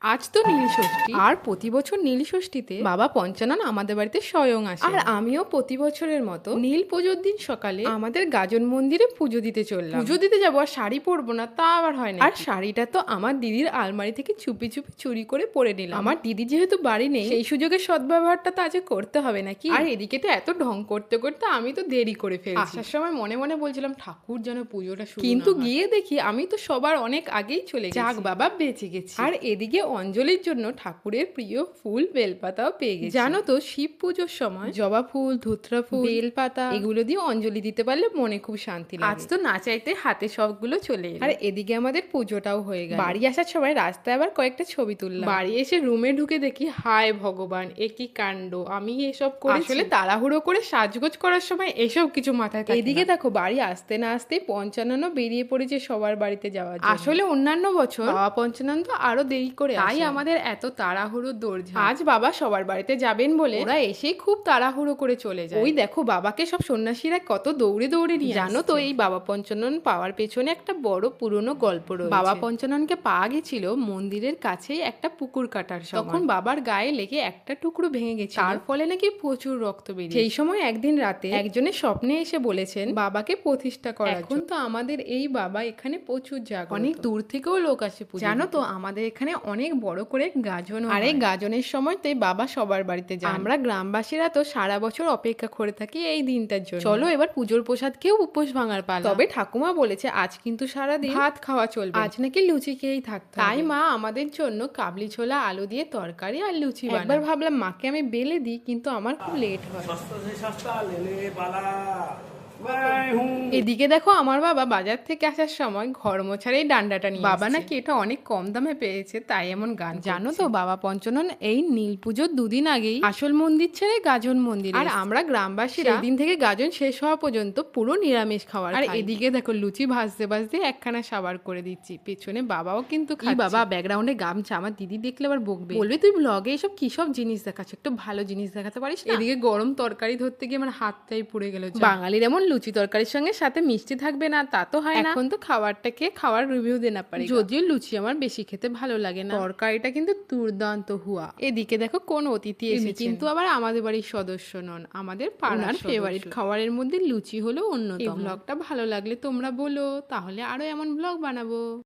আজ তো নীল ষষ্ঠী, আর প্রতি বছর নীল ষষ্ঠীতে বাবা পঞ্চানন আমাদের বাড়িতে স্বয়ং আসে। আর আমিও প্রতি বছরের মতো নীল পুজোর দিন সকালে আমাদের গাজন মন্দিরে পুজো দিতে চললাম। পুজো দিতে যাবো আর শাড়ি পরবো না তা আবার হয় না। আর শাড়িটা তো আমার দিদির আলমারি থেকে চুপি চুপি চুরি করে পরে নিলাম। আমার দিদি যেহেতু বাড়ি নেই, সেই সুযোগের সদ্ব্যবহারটা তো আজ করতে হবে নাকি। আর এদিকে তো এত ঢং করতে করতে আমি তো দেরি করে ফেলছি। আসার সময় মনে মনে বলছিলাম ঠাকুর যেন পুজোটা শুরু, কিন্তু গিয়ে দেখি আমি তো সবার অনেক আগেই চলে গেছি। যাক বাবা, বেঁচে গেছি। আর এদিকে অঞ্জলির জন্য ঠাকুরের প্রিয় ফুল বেলপাতাও পেয়ে গেছি। জানো তো, শিব পুজোর সময় জবা ফুল, ধুতরা ফুল, বেলপাতা এগুলো দিয়ে অঞ্জলি দিতে পারলে মনে খুব শান্তি লাগে। আজ তো না চাইতে হাতে সবগুলো চলে এলো। আর এদিকে আমাদের পুজোটাও হয়ে গেল। বাড়ি আসার সময় রাস্তায় আবার কয়েকটা ছবি তুললাম। বাড়ি এসে রুমে ঢুকে দেখি হায় ভগবান, এ কি কাণ্ড, আমি এসব করেছি। আসলে তাড়াহুড়ো করে সাজগোজ করার সময় এসব কিছু মাথায় থাকে না। এদিকে দেখো, বাড়ি আসতে না আসতে পঞ্চাননও বেরিয়ে পড়েছে সবার বাড়িতে যাওয়ার জন্য। আসলে অন্যান্য বছর বাবা পঞ্চানন তো আরো দেরি করে, তাই আমাদের এত তাড়াহুড়ো দৌড়ঝাঁপ। আজ বাবা সবার বাড়িতে যাবেন বলে ওরা এসেই খুব তাড়াহুড়ো করে চলে যায়। ওই দেখো, বাবাকে সব সন্ন্যাসীরা কত দৌড়ে দৌড়ে নিয়ে। জানো তো, এই বাবা পঞ্চানন পাওয়ার পেছনে একটা বড় পুরনো গল্প রয়েছে। বাবা পঞ্চাননকে পাওয়া গেছিল মন্দিরের কাছেই একটা পুকুর কাটার সময়। তখন বাবার গায়ে লেগে একটা টুকরো ভেঙে গেছে, তার ফলে নাকি প্রচুর রক্ত বেরিয়ে। সেই সময় একদিন রাতে একজনের স্বপ্নে এসে বলেছেন বাবাকে প্রতিষ্ঠা করার। এখন তো আমাদের এই বাবা এখানে প্রচুর জায়গা, অনেক দূর থেকেও লোক আসে। জানো তো, আমাদের এখানে অনেক বড় করে গাজন, আর এই গাজনের সময়তে বাবা সবার বাড়িতে যায়। আমরা গ্রামবাসীরা তো সারা বছর অপেক্ষা করে থাকি এই দিনটার জন্য। চলো এবার পুজোর প্রসাদ কেউ উপোস ভাঙার পালা। তবে ঠাকুমা বলেছে আজ কিন্তু সারাদিন ভাত খাওয়া চলবে, আজ নাকি লুচি খেয়েই থাকতে হবে। তাই মা আমাদের জন্য কাবলি ছোলা, আলু দিয়ে তরকারি আর লুচি বানায়। একবার ভাবলাম মাকে আমি বেলে দিই, কিন্তু আমার খুব লেট হয়। এদিকে দেখো, আমার বাবা বাজার থেকে আসার সময় ঘর মোছার এই ডান্ডাটা নিয়ে বাবা নাকি এটা অনেক কম দামে পেয়েছে, তাই এমন গান। জানো তো, বাবা পঞ্চানন এই নীল পুজোর দুদিন আগেই আসল মন্দির ছেড়ে গাজন মন্দির, আর আমরা গ্রামবাসীরা দিন থেকে গাজন শেষ হওয়া পর্যন্ত পুরো নিরামিষ খাওয়ার। আর এদিকে দেখো, লুচি ভাজতে ভাজতে একখানা সাবার করে দিচ্ছি, পেছনে বাবাও কিন্তু খাই। বাবা ব্যাকগ্রাউন্ডে গামছা, আমার দিদি দেখলে আবার বকবে, বলবে তুই ব্লগে এসব কি সব জিনিস দেখাচ্ছ, একটু ভালো জিনিস দেখাতে পারিস না। এদিকে গরম তরকারি ধরতে গিয়ে আমার হাতটাই পুড়ে গেল। বাঙালির এমন লুচি তরকারির সঙ্গে সাথে মিষ্টি থাকবে না তা তো হয় না। এখন তো খাবারটা খেয়ে খাওয়ার রিভিউ দেনা পারি, যদিও লুচি আমার বেশি খেতে ভালো লাগে না। তরকারিটা কিন্তু দুর্দান্ত হুয়া। এদিকে দেখো কোন অতিথি এসেছে, কিন্তু আবার আমাদের বাড়ির সদস্য নন, আমাদের পাড়ার ফেভারিট খাবারের মধ্যে লুচি হলো অন্যতম। এই ব্লগটা ভালো লাগলে তোমরা বলো, তাহলে আরো এমন ব্লগ বানাবো।